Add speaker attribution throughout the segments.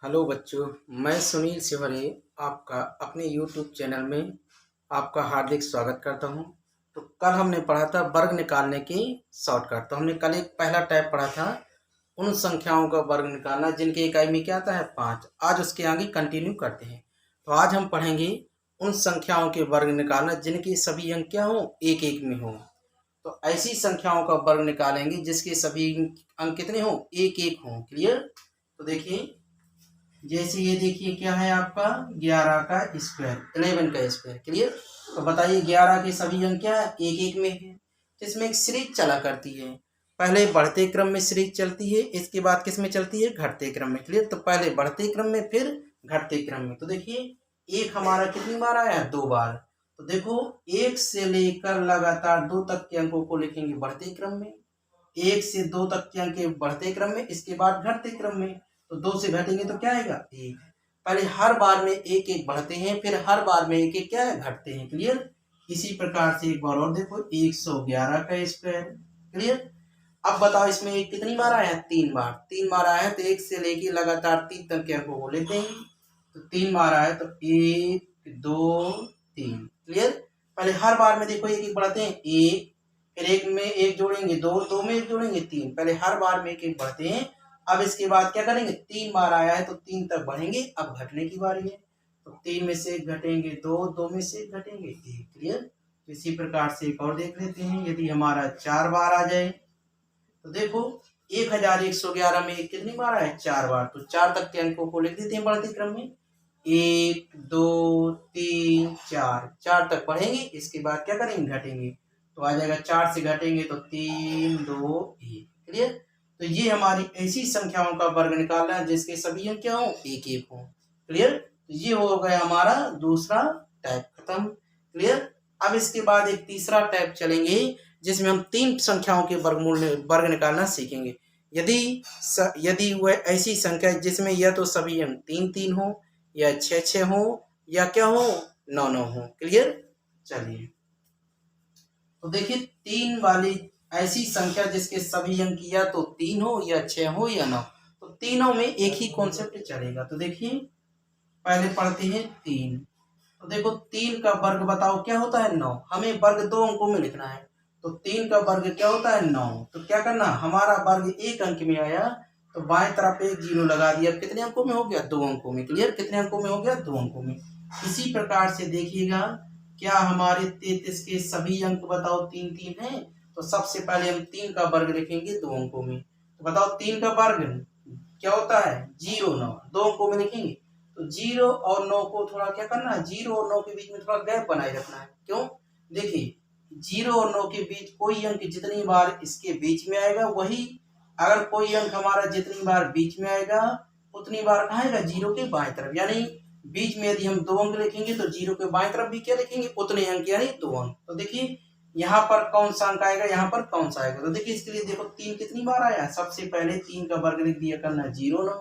Speaker 1: Hello बच्चों, मैं सुनील सिवरे आपका अपने यूट्यूब चैनल में आपका हार्दिक स्वागत करता हूं। तो कल हमने पढ़ा था वर्ग निकालने की शॉर्टकट। तो हमने कल एक पहला टाइप पढ़ा था उन संख्याओं का वर्ग निकालना जिनके इकाई में क्या आता है 5। आज उसके आगे कंटिन्यू करते हैं। तो आज हम पढ़ेंगे उन संख्याओं के वर्ग निकालना जिनके सभी अंक क्या हो एक एक में हो। तो ऐसी संख्याओं का वर्ग निकालेंगे जिसके सभी अंक कितने हो एक एक हो। क्लियर। तो देखिए, जैसे ये देखिए क्या है आपका 11 का स्क्वायर, 11 का स्क्वायर। क्लियर। तो बताइए 11 के सभी अंक क्या है एक एक में है। इसमें एक सीरीज चला करती है। पहले बढ़ते क्रम में सीरीज चलती है, इसके बाद किस में चलती है घटते क्रम में। क्लियर। तो पहले बढ़ते क्रम में फिर घटते क्रम में। तो देखिए एक हमारा कितनी बार आया है 2 बार। तो देखो 1 से लेकर लगातार 2 तक के अंकों को लिखेंगे बढ़ते क्रम में, 1 से 2 तक के अंक बढ़ते क्रम में, इसके बाद घटते क्रम में। तो 2 से घटेंगे तो क्या आएगा 1। पहले हर बार में एक एक बढ़ते हैं, फिर हर बार में एक एक क्या है घटते हैं। क्लियर। इसी प्रकार से एक बार और देखो 111 का स्क्वायर। क्लियर। अब बताओ इसमें एक कितनी बार आया है 3 बार। 3 बार आया है तो 1 से लेके लगातार 3 तक के अंकों को लेते हैं। तो 3 बार आया तो 1 2 3। क्लियर। पहले हर बार में देखो एक एक बढ़ते हैं 1, फिर 1 में 1 जोड़ेंगे 2, 2 में 1 जोड़ेंगे 3। पहले हर बार में एक एक बढ़ते हैं। अब इसके बाद क्या करेंगे 3 बार आया है तो 3 तक बढ़ेंगे। अब घटने की बारी है। तो 3 में से 1 घटेंगे 2, 2 में से 1 घटेंगे 1। क्लियर। इसी प्रकार से एक और देख लेते हैं। यदि हमारा 4 बार आ जाए तो देखो 1111 में कितनी बार आया 4 बार। तो 4 तक के अंकों को लिख देते हैं बढ़ते क्रम में, 1 2 3 4। 4 तक बढ़ेंगे, इसके बाद क्या करेंगे घटेंगे। तो आ जाएगा 4 से घटेंगे तो 3 2 1। क्लियर। तो ये हमारी ऐसी संख्याओं का वर्ग निकालना है जिसके सभी अंक क्या हो एक एक हो। क्लियर। तो ये हो गया हमारा दूसरा टाइप खत्म। क्लियर। अब इसके बाद एक तीसरा टाइप चलेंगे जिसमें हम 3 संख्याओं के वर्ग निकालना सीखेंगे। यदि वह ऐसी संख्या जिसमें या तो सभी अंक 3 3 हो, या 6 6 हो, या क्या हो 9 9 हो। क्लियर। चलिए, तो देखिए 3 वाली ऐसी संख्या जिसके सभी अंक या तो 3 हो, या 6 हो, या 9। तो तीनों में एक ही कॉन्सेप्ट चलेगा। तो देखिए पहले पढ़ते हैं 3। तो देखो 3 का वर्ग बताओ क्या होता है 9। हमें वर्ग 2 अंकों में लिखना है। तो 3 का वर्ग क्या होता है 9। तो क्या करना, हमारा वर्ग एक अंक में आया तो बाएं तरफ एक जीरो लगा दिया। कितने अंकों में हो गया 2 अंकों में। क्लियर। कितने अंकों में हो गया 2 अंकों में। इसी प्रकार से देखिएगा क्या हमारे 33 के सभी अंक बताओ 3 3 है। तो सबसे पहले हम 3 का वर्ग लिखेंगे 2 अंकों में। तो बताओ 3 का वर्ग क्या होता है 0 9। 2 अंकों में लिखेंगे तो 0 और 9 को थोड़ा क्या करना है, 0 और 9 के बीच में थोड़ा गैप बनाए रखना है। क्यों, देखिए 0 और 9 के बीच कोई अंक जितनी बार इसके बीच में आएगा वही, अगर कोई अंक हमारा जितनी बार बीच में आएगा उतनी बार कहाँ आएगा 0 के बाएं तरफ। यानी बीच में यदि हम 2 अंक लिखेंगे तो 0 के बाएं तरफ भी क्या लिखेंगे उतने अंक, यानी 2 अंक। तो देखिए यहाँ पर कौन सा अंक आएगा, यहाँ पर कौन सा आएगा। तो देखिए इसके लिए देखो 3 कितनी बार आया, सबसे पहले 3 का वर्ग लिख दिया करना 0 9,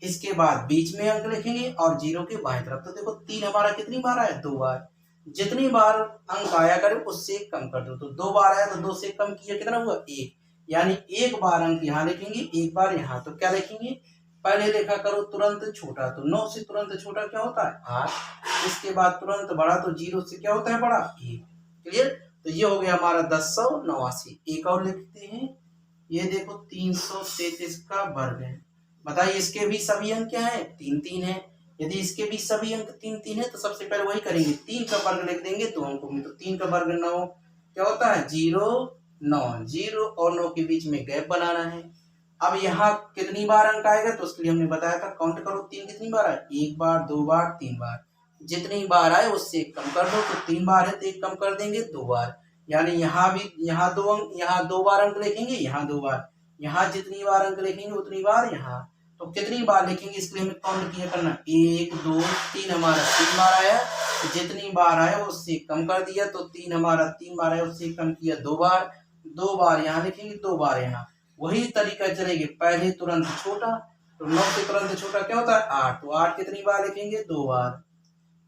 Speaker 1: इसके बाद बीच में अंक लिखेंगे और 0 के बाएं तरफ। तो देखो 3 हमारा कितनी बार आया 2 बार। जितनी बार अंक आया करे उससे कम कर दो। तो 2 बार आया तो 2 से कम किया कितना हुआ 1, यानी 1 बार अंक यहाँ लिखेंगे 1 बार यहाँ। तो क्या लिखेंगे, पहले लिखा करो तुरंत छोटा। तो 9 से तुरंत छोटा क्या होता है 8। इसके बाद तुरंत बड़ा, तो 0 से क्या होता है बड़ा 1। क्लियर। तो ये हो गया हमारा 1089। एक और लिखते हैं, ये देखो 333 का वर्ग है। बताइए इसके भी सभी अंक क्या है 3 3 है। यदि इसके भी सभी अंक 3 3 है तो सबसे पहले वही करेंगे, 3 का वर्ग लिख देंगे 2 अंकों में। तो 3 का वर्ग 9 क्या होता है 0 9। 0 और 9 के बीच में गैप बनाना है। अब यहाँ कितनी बार अंक आएगा तो उसके लिए हमने बताया था, काउंट करो 3 कितनी बार आए, 1 बार 2 बार 3 बार। जितनी बार आए उससे कम कर दो। तो 3 बार है तो 1 कम कर देंगे 2 बार। यानी यहाँ भी यहाँ 2 अंक, यहाँ 2 बार अंक लिखेंगे, यहाँ 2 बार। यहाँ जितनी बार अंक लिखेंगे उतनी बार यहाँ। तो कितनी बार लिखेंगे इसके लिए हमें काउंट किया करना, 1 2 3 हमारा 3 बार आया। तो जितनी बार आया उससे कम कर दिया। तो 3 हमारा 3 बार आया उससे कम किया 2 बार। 2 बार यहाँ लिखेंगे 2 बार यहाँ। वही तरीका चलेगी, पहले तुरंत छोटा। तो 9 से तुरंत छोटा क्या होता है 8। तो 8 कितनी बार लिखेंगे 2 बार।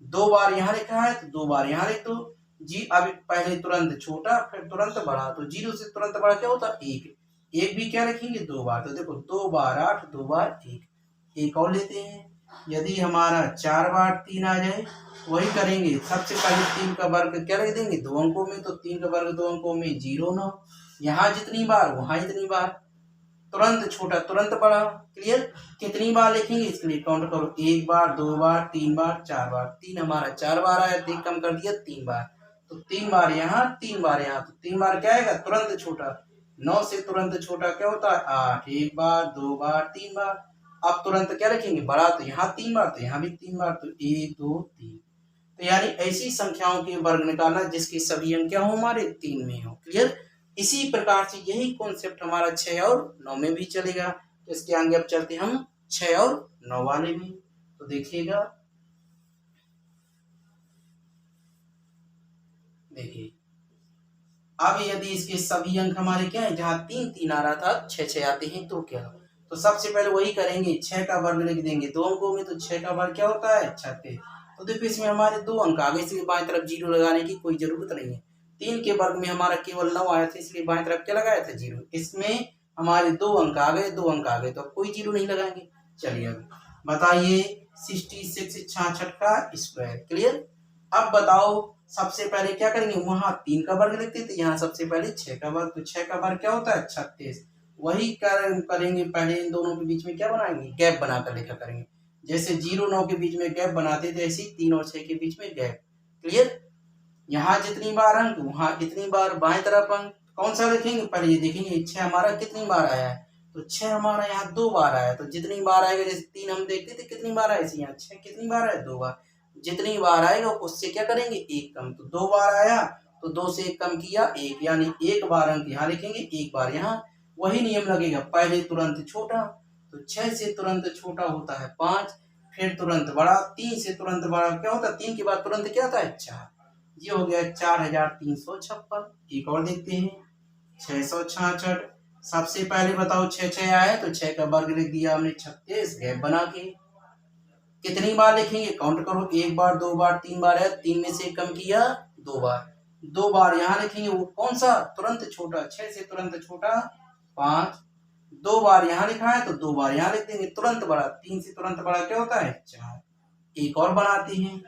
Speaker 1: 2 बार यहाँ लिखा है तो 2 बार यहाँ लिख दो जी। अब पहले तुरंत छोटा फिर तुरंत बड़ा। तो 0 से तुरंत बड़ा क्या होता है 1। 1 भी क्या लिखेंगे 2 बार। तो देखो 2 बार 8 2 बार 1। एक और लेते हैं। यदि हमारा 4 बार 3 आ जाए, वही करेंगे। सबसे पहले 3 का वर्ग क्या रख देंगे 2 अंकों में, तो 3 का वर्ग 2 अंकों में 0 9। यहाँ जितनी बार वहाँ इतनी बार, तुरंत छोटा तुरंत बड़ा। क्लियर। कितनी बार लिखेंगे इसके लिए काउंट करो, 1 बार 2 बार 3 बार 4 बार। 3 हमारा 4 बार आया, तो कम कर दिया 3 बार, तो 3 बार यहाँ 3 बार यहाँ, तो 3 बार क्या आएगा तुरंत छोटा। 9 से तुरंत छोटा क्या होता है 8। 1 बार 2 बार 3 बार। अब तुरंत क्या रखेंगे बड़ा, तो यहाँ 3 बार तो यहाँ भी 3 बार, तो 1 2 3। तो यानी ऐसी संख्याओं के वर्ग निकालना जिसके सभी अंक क्या हो हमारे 3 में हो। क्लियर। इसी प्रकार से यही कॉन्सेप्ट हमारा 6 और 9 में भी चलेगा। तो इसके आगे अब चलते हम 6 और 9 वाले में। तो देखिएगा, देखिए अब यदि इसके सभी अंक हमारे क्या है, जहाँ 3 3 आ रहा था 6 6 आते हैं, तो क्या, तो सबसे पहले वही करेंगे, 6 का वर्ग लिख देंगे 2 अंकों में, तो 6 का वर्ग क्या होता है 36। तो देखो इसमें हमारे 2 अंक आ गए, इसलिए बाएं तरफ 0 लगाने की कोई जरूरत नहीं है। 3 के वर्ग में हमारा केवल 9 आया था, इसलिए बाएं तरफ क्या लगाया था 0। इसमें हमारे 2 अंक आ गए, 2 अंक आ गए, तो कोई 0 नहीं लगाएंगे। चलिए अब बताइए 66 66 का स्क्वायर। क्लियर। अब बताओ सबसे पहले क्या करेंगे, वहां 3 का वर्ग लिखते थे, यहाँ सबसे पहले 6 का वर्ग, तो 6 का वर्ग क्या होता है 36। वही करेंगे, पहले इन दोनों के बीच में क्या बनाएंगे गैप बनाकर लिखा करेंगे। जैसे 0 9 के बीच में गैप बनाते थे, ऐसे 3 और 6 के बीच में गैप। क्लियर। यहाँ जितनी बार अंक वहां इतनी बार बाएं तरफ अंक। कौन सा लिखेंगे, पहले ये देखेंगे 6 हमारा कितनी बार आया है, तो 6 हमारा यहाँ 2 बार आया, तो जितनी बार आएगा, जैसे 3 हम देखते थे कितनी बार आया, यहाँ 6 कितनी बार आया 2 बार। जितनी बार आएगा उससे क्या करेंगे एक कम, तो 2 बार आया तो 2 से 1 कम किया 1, यानी 1 बार अंक यहाँ लिखेंगे 1 बार यहाँ। वही नियम लगेगा, पहले तुरंत छोटा, तो 6 से तुरंत छोटा होता है 5, फिर तुरंत बड़ा, 3 से तुरंत बड़ा क्या होता है 3 के बाद तुरंत क्या होता है 4। ये हो गया 4356। एक और देखते हैं 666। सबसे पहले बताओ 6 6 आया, तो 6 का वर्ग लिख दिया हमने 36, गैप बना के। कितनी बार लिखेंगे काउंट करो, 1 बार 2 बार 3 बार है, 3 में से कम किया 2 बार, 2 बार यहाँ लिखेंगे, वो कौन सा तुरंत छोटा, 6 से तुरंत छोटा 5। 2 बार यहाँ लिखा है, तो 2 बार यहाँ लिख देंगे तुरंत बड़ा, 3 से तुरंत बड़ा क्या होता है 4। एक और बनाते हैं,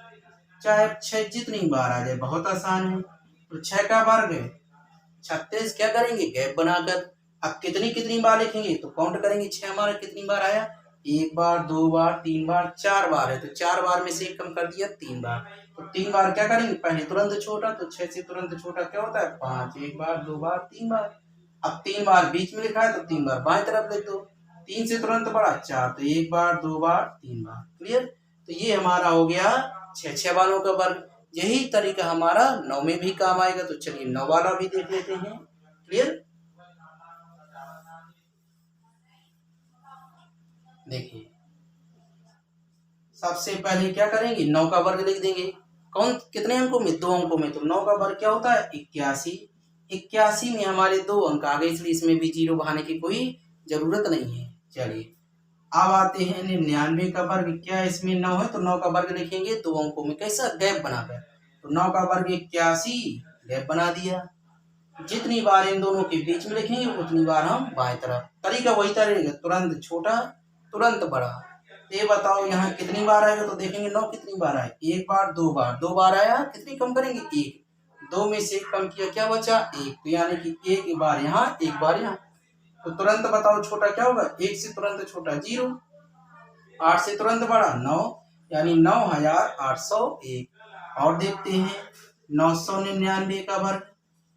Speaker 1: चाहे 6 जितनी बार आ जाए, बहुत आसान है। तो 6 का वर्ग 36, क्या करेंगे गैप बनाकर। अब कितनी कितनी बार लिखेंगे, तो काउंट करेंगे 6 हमारा कितनी बार आया, 1 बार 2 बार 3 बार 4 बार है, तो 4 बार में से एक कम कर दिया 3 बार, तो 3 बार क्या करेंगे पहले तुरंत छोटा, तो 6 से तुरंत छोटा क्या होता है 5। 1 बार 2 बार 3 बार। अब 3 बार बीच में लिखा है, तो 3 बार बाएं तरफ लिख दो। 3 से तुरंत बड़ा 4, तो 1 बार 2 बार 3 बार। क्लियर। तो ये हमारा हो गया 6 6 वालों का वर्ग। यही तरीका हमारा 9 में भी काम आएगा। तो चलिए 9 वाला भी देख लेते हैं। क्लियर। देखिए सबसे पहले क्या करेंगे 9 का वर्ग लिख देंगे। कौन कितने अंकों में 2 अंकों में, तो 9 का वर्ग क्या होता है 81। 81 में हमारे 2 अंक आ गए, इसलिए इसमें भी 0 बहाने की कोई जरूरत नहीं है। चलिए अब आते हैं 99 का वर्ग। क्या इसमें 9 है, तो 9 का वर्ग लिखेंगे 2 अंकों में, कैसा गैप बनाकर। तो 9 का वर्ग 81, गैप बना दिया। जितनी बार इन दोनों के बीच में लिखेंगे उतनी बार हम बाएं तरफ। तरीका वही तरीका, तुरंत छोटा तुरंत बड़ा। ये बताओ यहाँ कितनी बार आएगा, तो देखेंगे 9 कितनी बार आए, 1 बार 2 बार, 2 बार आया, कितनी कम करेंगे 1, 2 में से 1 कम किया क्या बचा 1, तो यानी कि 1 बार यहाँ 1 बार यहाँ। तो तुरंत बताओ छोटा क्या होगा, 1 से तुरंत छोटा 0, 8 से तुरंत बड़ा 9, यानी 9801। और देखते हैं 999 का वर्ग।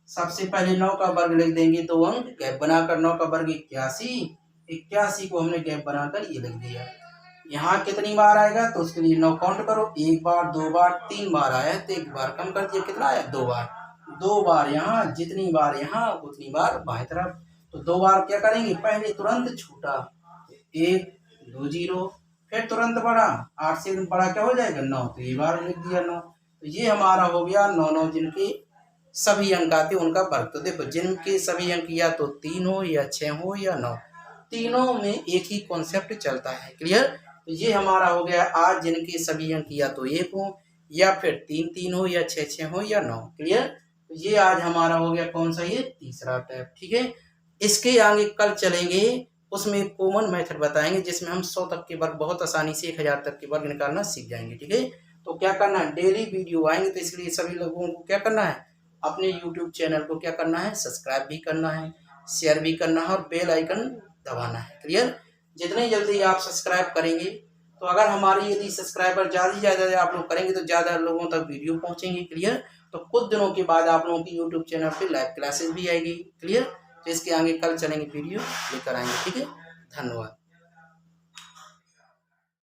Speaker 1: सबसे पहले 9 का वर्ग लिख देंगे 2 अंक, गैप बनाकर 9 का वर्ग 81। 81 को हमने गैप बनाकर ये लिख दिया। यहाँ कितनी बार आएगा, तो उसके लिए 9 काउंट करो, 1 बार 2 बार 3 बार आया, तो 1 बार कम कर दिया, कितना आया 2 बार। 2 बार यहाँ, जितनी बार यहाँ उतनी बार बाएं तरफ। तो 2 बार क्या करेंगे, पहले तुरंत छोटा 1 2 0, फिर तुरंत बड़ा 8 से बड़ा क्या हो जाएगा 9, तो ये बार लिख दिया 9। तो ये हमारा हो गया 9 9 जिनके सभी अंक आते उनका वर्ग। तो देखो जिनके सभी अंक या तो 3 हो या 6 हो या 9, तीनों में एक ही कॉन्सेप्ट चलता है। क्लियर। तो ये हमारा हो गया आज जिनके सभी अंक या तो 1 हो या फिर 3 3 हो या 6 6 हो या 9। क्लियर। तो ये आज हमारा हो गया कौन सा, ये तीसरा टैप। ठीक है। इसके आगे कल चलेंगे उसमें एक कॉमन मेथड बताएंगे जिसमें हम 100 तक के वर्ग बहुत आसानी से 1000 तक के वर्ग निकालना सीख जाएंगे। ठीक है, तो क्या करना है, डेली वीडियो आएंगे, तो इसलिए सभी लोगों को क्या करना है, अपने यूट्यूब चैनल को क्या करना है, सब्सक्राइब भी करना है, शेयर भी करना है और बेल आइकन दबाना है। क्लियर, जितने जल्दी आप सब्सक्राइब करेंगे, तो अगर हमारी यदि सब्सक्राइबर ज़्यादा आप लोग करेंगे तो ज़्यादा लोगों तक वीडियो पहुंचेंगे। क्लियर, तो कुछ दिनों के बाद आप लोगों की यूट्यूब चैनल पे लाइव क्लासेस भी आएगी। क्लियर, तो इसके आगे कल चलेंगे वीडियो लेकर आएंगे। ठीक है, धन्यवाद।